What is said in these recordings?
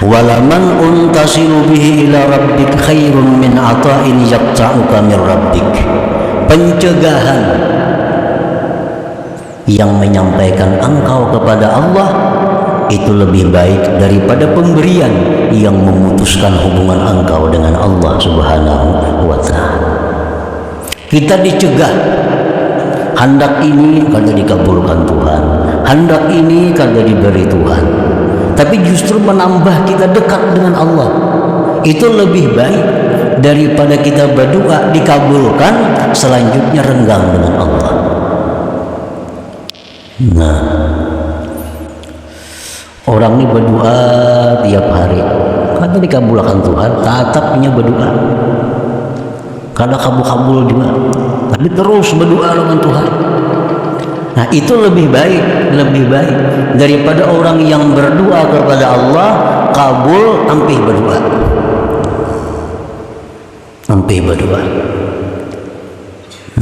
Walaman untasilu bihi ila rabbik khairun min ata'in yaqta'uka min rabbik. Pencegahan yang menyampaikan engkau kepada Allah itu lebih baik daripada pemberian yang memutuskan hubungan engkau dengan Allah Subhanahu wa ta'ala. Kita dicegah, hendak ini kagak dikabulkan Tuhan, hendak ini kagak diberi Tuhan, tapi justru menambah kita dekat dengan Allah. Itu lebih baik daripada kita berdoa dikabulkan, selanjutnya renggang dengan Allah. Nah, orang ini berdoa tiap hari, kagak dikabulkan Tuhan, tetapnya berdoa, kadang kabul-kabul juga, tapi terus berdoa dengan Tuhan. Nah, itu lebih baik daripada orang yang berdoa kepada Allah kabul ampih berdoa.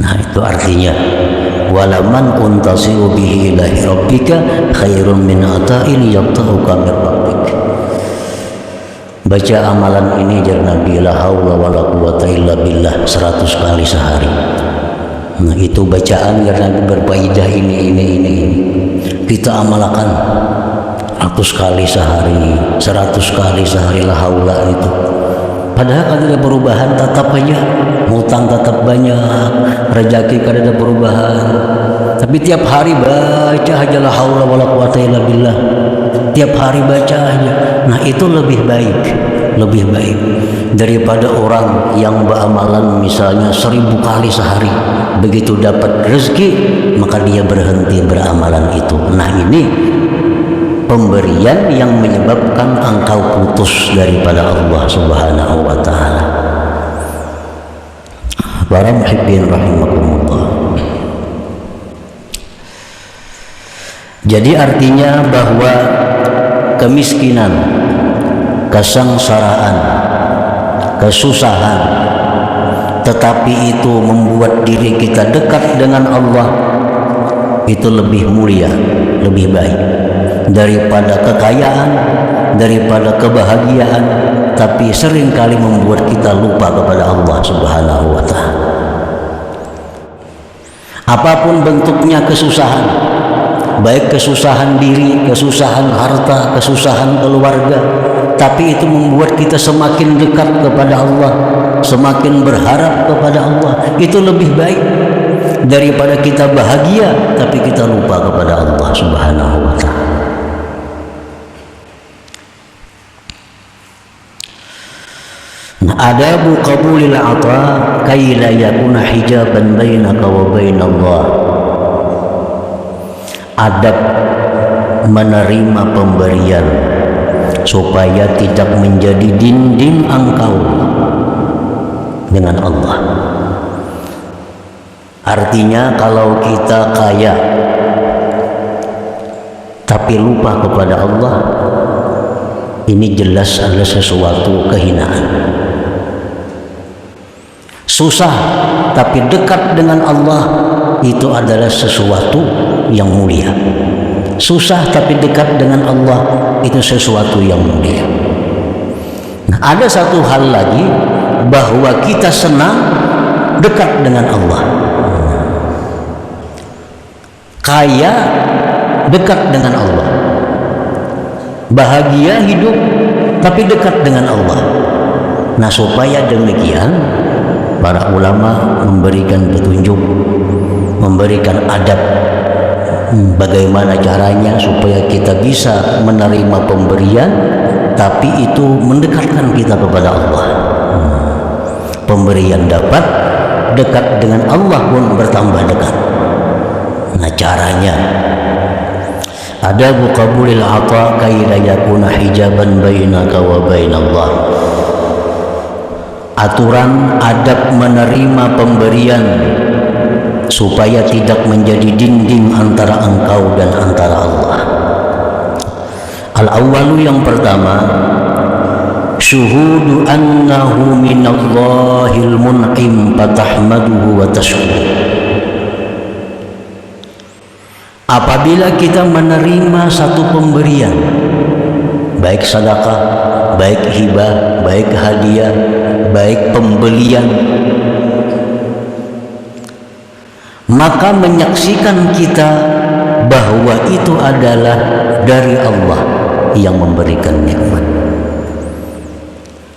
Nah, itu artinya walaman untasiru bihi ila rabbika khairun min ata'in yaqta'uka min rabbik. Baca amalan ini jar Nabi, la haula wala quwata illa billah 100 kali sehari. Nah, itu bacaan jar Nabi berfaedah ini. Kita amalkan 100 kali sehari, 100 kali sehari la haula itu. Padahal kan ada perubahan, tetap aja ngutang tetap banyak, rezeki kan ada perubahan. Tapi tiap hari baca aja la haula wala quwata illa billah. Tiap hari baca aja. Nah, itu lebih baik daripada orang yang beramalan misalnya 1000 kali sehari. Begitu dapat rezeki maka dia berhenti beramalan itu. Nah, ini pemberian yang menyebabkan engkau putus daripada Allah Subhanahu wa ta'ala. Para muhibbin rahimakumullah. Jadi artinya bahwa kemiskinan, kesengsaraan, kesusahan, tetapi itu membuat diri kita dekat dengan Allah, itu lebih mulia, lebih baik daripada kekayaan, daripada kebahagiaan, tapi seringkali membuat kita lupa kepada Allah Subhanahu wa ta'ala. Apapun bentuknya kesusahan, baik kesusahan diri, kesusahan harta, kesusahan keluarga, tapi itu membuat kita semakin dekat kepada Allah, semakin berharap kepada Allah. Itu lebih baik daripada kita bahagia tapi kita lupa kepada Allah Subhanahu wa ta'ala. Adabu qabulil ata kay la yakuna hijaban bainaka wa bainallah. Adab menerima pemberian supaya tidak menjadi dinding engkau dengan Allah. Artinya kalau kita kaya tapi lupa kepada Allah, ini jelas adalah sesuatu kehinaan. Susah tapi dekat dengan Allah, itu adalah sesuatu yang mulia. Susah tapi dekat dengan Allah, itu sesuatu yang mulia. Nah, ada satu hal lagi, bahwa kita senang dekat dengan Allah, kaya dekat dengan Allah, bahagia hidup tapi dekat dengan Allah. Nah, supaya demikian para ulama memberikan petunjuk, memberikan adab bagaimana caranya supaya kita bisa menerima pemberian tapi itu mendekatkan kita kepada Allah. Pemberian dapat, dekat dengan Allah pun bertambah dekat. Nah, caranya adabu qabulil ata kay la yakuna hijaban bainaka wa bainallah. Aturan adab menerima pemberian supaya tidak menjadi dinding antara engkau dan antara Allah. Al-awwalu, yang pertama, syuhudu annahu minallahil mun'im fatahmaduhu wa tashkur. Apabila kita menerima satu pemberian, baik sedekah, baik hibah, baik hadiah, baik pembelian, maka menyaksikan kita bahwa itu adalah dari Allah yang memberikan nikmat.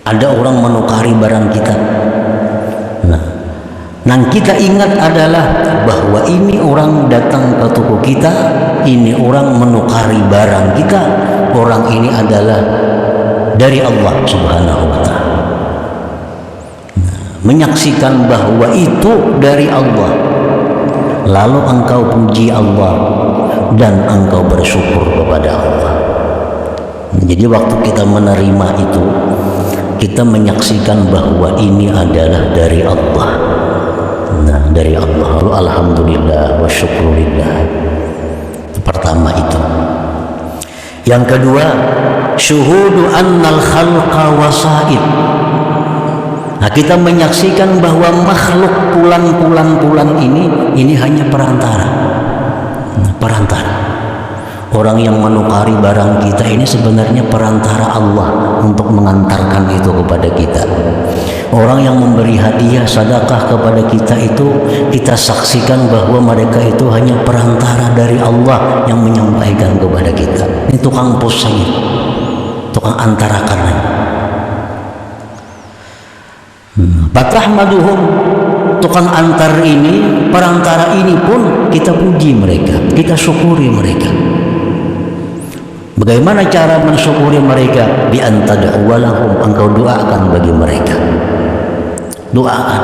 Ada orang menukari barang kita, nah kita ingat adalah bahwa ini orang datang ke toko kita, ini orang menukari barang kita, orang ini adalah dari Allah Subhanahu wa Ta'ala. Menyaksikan bahwa itu dari Allah, lalu engkau puji Allah dan engkau bersyukur kepada Allah. Jadi waktu kita menerima itu, kita menyaksikan bahwa ini adalah dari Allah. Nah, dari Allah. Lalu alhamdulillah wa syukurillah. Pertama itu. Yang kedua, syuhudu annal khalqa wasaid. Nah, kita menyaksikan bahwa makhluk pulan ini hanya perantara. Perantara. Orang yang menukari barang kita ini sebenarnya perantara Allah untuk mengantarkan itu kepada kita. Orang yang memberi hadiah, sedekah kepada kita itu, kita saksikan bahwa mereka itu hanya perantara dari Allah yang menyampaikan kepada kita. Ini tukang pos saja, tukang antarakan aja. Fatahmaduhum, tukang antar ini, perantara ini pun kita puji mereka, kita syukuri mereka. Bagaimana cara mensyukuri mereka? Bi antad'u lahum, engkau doakan bagi mereka. Doakan.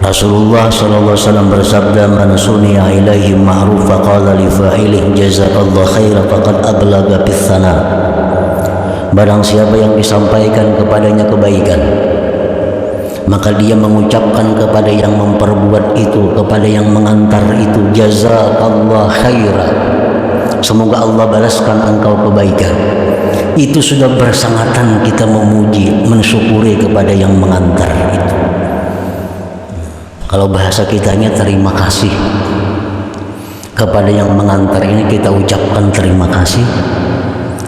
Rasulullah sallallahu alaihi wasallam bersabda, "Man suni'a ilaihi ma'ruf faqala li fa'ilihi jazakallahu khairan faqad ablaga bis sana." Barang siapa yang disampaikan kepadanya kebaikan, maka dia mengucapkan kepada yang memperbuat itu, kepada yang mengantar itu, jazakallahu khairan, semoga Allah balaskan engkau kebaikan. Itu sudah bersangatan kita memuji, mensyukuri kepada yang mengantar itu. Kalau bahasa kitanya terima kasih kepada yang mengantar ini, kita ucapkan terima kasih,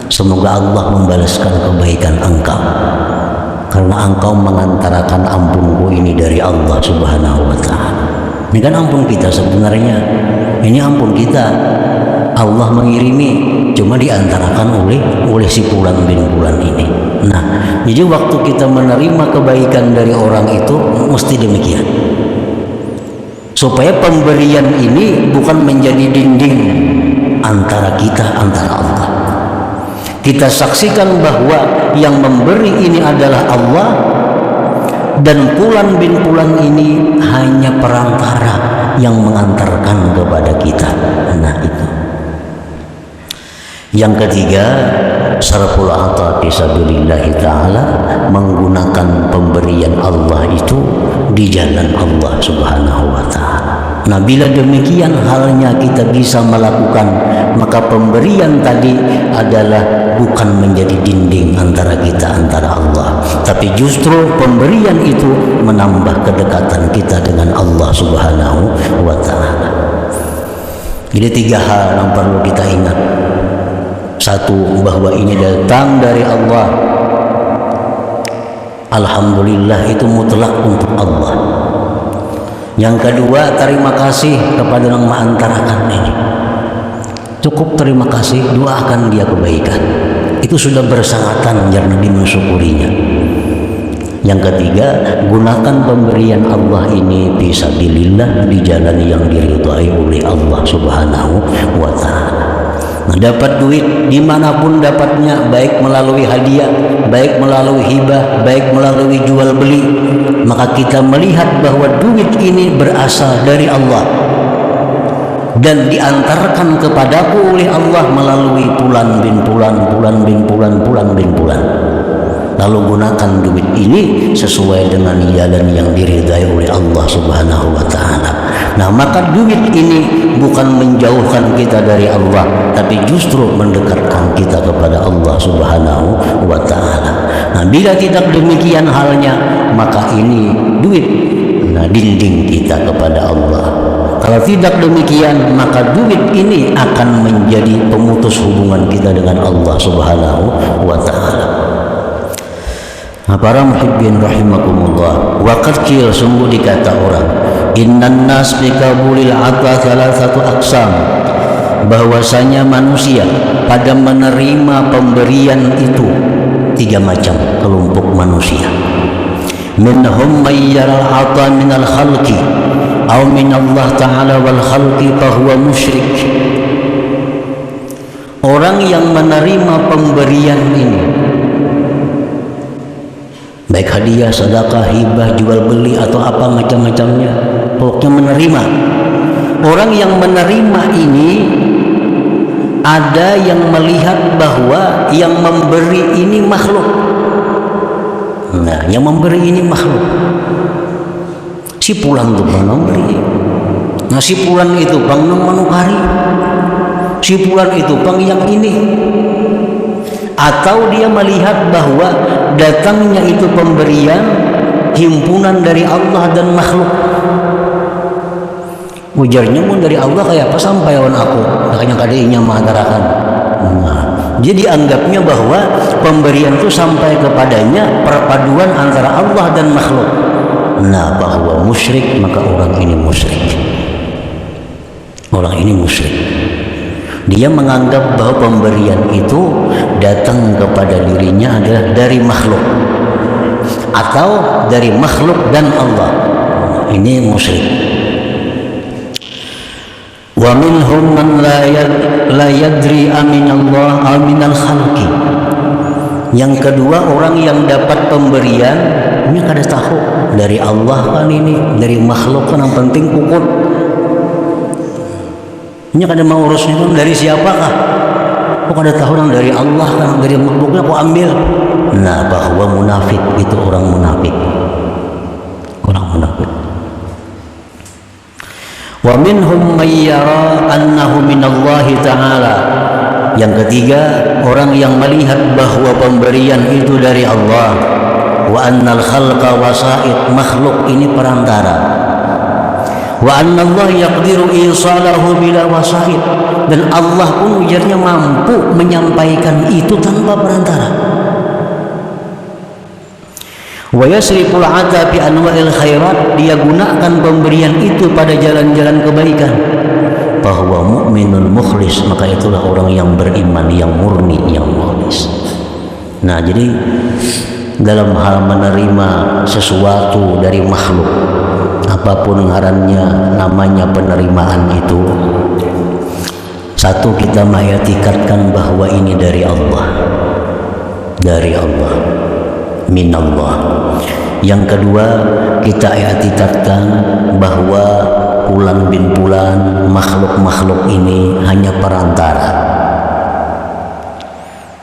semoga Allah membalaskan kebaikan engkau, karena engkau mengantarkan ampunku ini dari Allah Subhanahu wa Ta'ala. Ini kan ampun kita sebenarnya, ini ampun kita. Allah mengirimi, cuma diantarakan oleh si Fulan bin Fulan ini. Nah, jadi waktu kita menerima kebaikan dari orang itu mesti demikian, supaya pemberian ini bukan menjadi dinding antara kita, antara Allah. Kita saksikan bahwa yang memberi ini adalah Allah, dan Fulan bin Fulan ini hanya perantara yang mengantarkan kepada kita. Nah, itu. Yang ketiga, sarful ata fisabilillah ta'ala, menggunakan pemberian Allah itu di jalan Allah Subhanahu wa Ta'ala. Nah, bila demikian halnya kita bisa melakukan, maka pemberian tadi adalah bukan menjadi dinding antara kita, antara Allah, tapi justru pemberian itu menambah kedekatan kita dengan Allah Subhanahu wa Ta'ala. Jadi 3 hal yang perlu kita ingat. Satu, bahwa ini datang dari Allah. Alhamdulillah, itu mutlak untuk Allah. Yang kedua, terima kasih kepada yang mengantarakan ini. Cukup terima kasih, doakan dia kebaikan. Itu sudah bersangatan yang Nabi mensyukurinya. Yang ketiga, gunakan pemberian Allah ini fisabilillah, di jalan yang diridhai oleh Allah Subhanahu wa Ta'ala. Nah, dapat duit dimanapun dapatnya, baik melalui hadiah, baik melalui hibah, baik melalui jual beli, maka kita melihat bahwa duit ini berasal dari Allah dan diantarkan kepadaku oleh Allah melalui Fulan bin Fulan, Fulan bin Fulan, Fulan bin Fulan. Lalu gunakan duit ini sesuai dengan jalan yang diridhai oleh Allah Subhanahu wa Ta'ala. Nah, maka duit ini bukan menjauhkan kita dari Allah, tapi justru mendekatkan kita kepada Allah Subhanahu wa Ta'ala. Nah, bila tidak demikian halnya, maka ini duit, nah, dinding kita kepada Allah. Kalau tidak demikian, maka duit ini akan menjadi pemutus hubungan kita dengan Allah Subhanahu wa Ta'ala. Nah, para muhibbin rahimakumullah, waqad qila, sungguh dikata orang, innan nas bi qabulil ata thalathatu aqsam, bahwasanya manusia pada menerima pemberian itu 3 macam kelompok manusia. Minhum may yaral ata minal khalqi aw min Allah ta'ala wal khalqi fahuwa musyrik. Orang yang menerima pemberian ini, baik hadiah, sedekah, hibah, jual beli atau apa macam-macamnya, pokoknya menerima. Orang yang menerima ini, ada yang melihat bahwa yang memberi ini makhluk. Nah, yang memberi ini makhluk. Si pulang tuh bang memberi. Nah, si pulang itu bang manukari. Si pulang itu bang yang ini. Atau dia melihat bahwa datangnya itu pemberian himpunan dari Allah dan makhluk. Ujarnya pun dari Allah kayak apa sampai lawan aku, makanya kadainya mengatakan. Nah, jadi anggapnya bahwa pemberian itu sampai kepadanya perpaduan antara Allah dan makhluk. Nah, bahwa musyrik, maka orang ini musyrik. Orang ini musyrik. Dia menganggap bahwa pemberian itu datang kepada dirinya adalah dari makhluk atau dari makhluk dan Allah. Ini musyrik. Wa minhum man la yadri aminallah aminal khalqi. Yang kedua, orang yang dapat pemberian ini kada tahu dari Allah kan, ini dari makhluk kan, yang penting pukul. Ini kada mau urusnya kan dari siapakah? Kok kada tahu yang dari Allah kan, dari makhluknya kok ambil. Nah, bahwa munafik itu orang munafik. Orang munafik. Wa minhum may yara annahu minallahi ta'ala. Yang ketiga, orang yang melihat bahwa pemberian itu dari Allah. Wa annal khalqa wasa'id, makhluk ini perantara. Wa annallaha yaqdiru isalahu bila wasa'id, dan Allah pun ujarnya mampu menyampaikan itu tanpa perantara. Wa yasriful 'ata bi anwa'il khairat, dia gunakan pemberian itu pada jalan-jalan kebaikan. Bahwa mukminul mukhlis, maka itulah orang yang beriman, yang murni, yang mukhlis. Nah, jadi dalam hal menerima sesuatu dari makhluk, apapun ngarannya, namanya penerimaan itu, satu, kita mengitikadkan bahwa ini dari Allah, dari Allah, minallah. Yang kedua, kita i'tikadkan bahwa Fulan bin Fulan, makhluk-makhluk ini hanya perantara.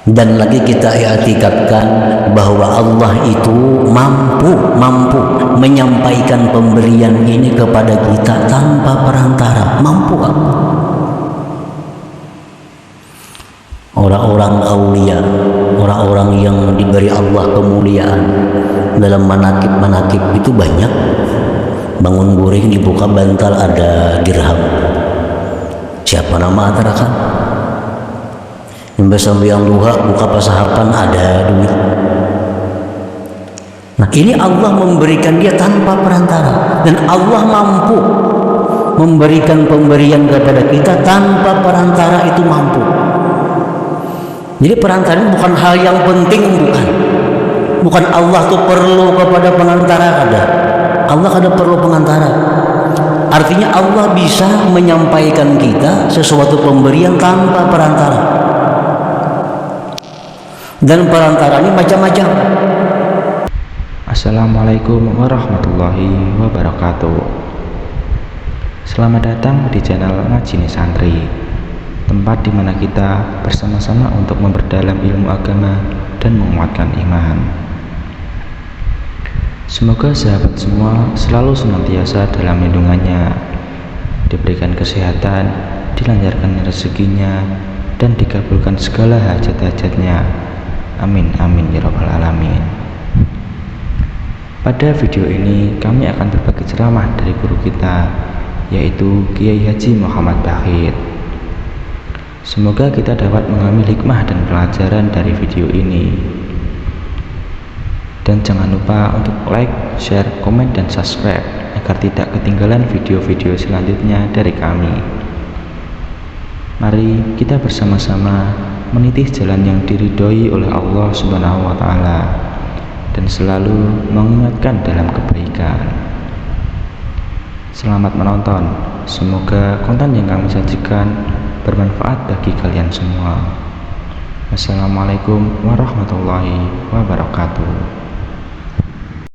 Dan lagi kita i'tikadkan bahwa Allah itu mampu menyampaikan pemberian ini kepada kita tanpa perantara. Mampu Allah. Orang-orang aulia, orang-orang yang diberi Allah kemuliaan dalam manakib itu banyak. Bangun guring dibuka bantal ada dirham. Siapa nama atarakan? Yang sambiang duha buka pasahapan ada duit. Nah, ini Allah memberikan dia tanpa perantara, dan Allah mampu memberikan pemberian kepada kita tanpa perantara, itu mampu. Jadi perantara ini bukan hal yang penting, bukan Allah tuh perlu kepada pengantara, ada. Allah kada perlu pengantara. Artinya Allah bisa menyampaikan kita sesuatu pemberian tanpa perantara. Dan perantara ini macam-macam. Assalamualaikum warahmatullahi wabarakatuh. Selamat datang di channel Ngajini Santri, tempat di mana kita bersama-sama untuk memperdalam ilmu agama dan menguatkan iman. Semoga sahabat semua selalu senantiasa dalam lindungannya, diberikan kesehatan, dilancarkan rezekinya, dan dikabulkan segala hajat-hajatnya. Amin amin ya rabbal alamin. Pada video ini kami akan berbagi ceramah dari guru kita, yaitu Kiai Haji Muhammad Bahid. Semoga kita dapat mengambil hikmah dan pelajaran dari video ini. Dan jangan lupa untuk like, share, komen, dan subscribe agar tidak ketinggalan video-video selanjutnya dari kami. Mari kita bersama-sama meniti jalan yang diridhoi oleh Allah Subhanahu wa Ta'ala dan selalu mengingatkan dalam kebaikan. Selamat menonton. Semoga konten yang kami sajikan bermanfaat bagi kalian semua. Wassalamualaikum warahmatullahi wabarakatuh.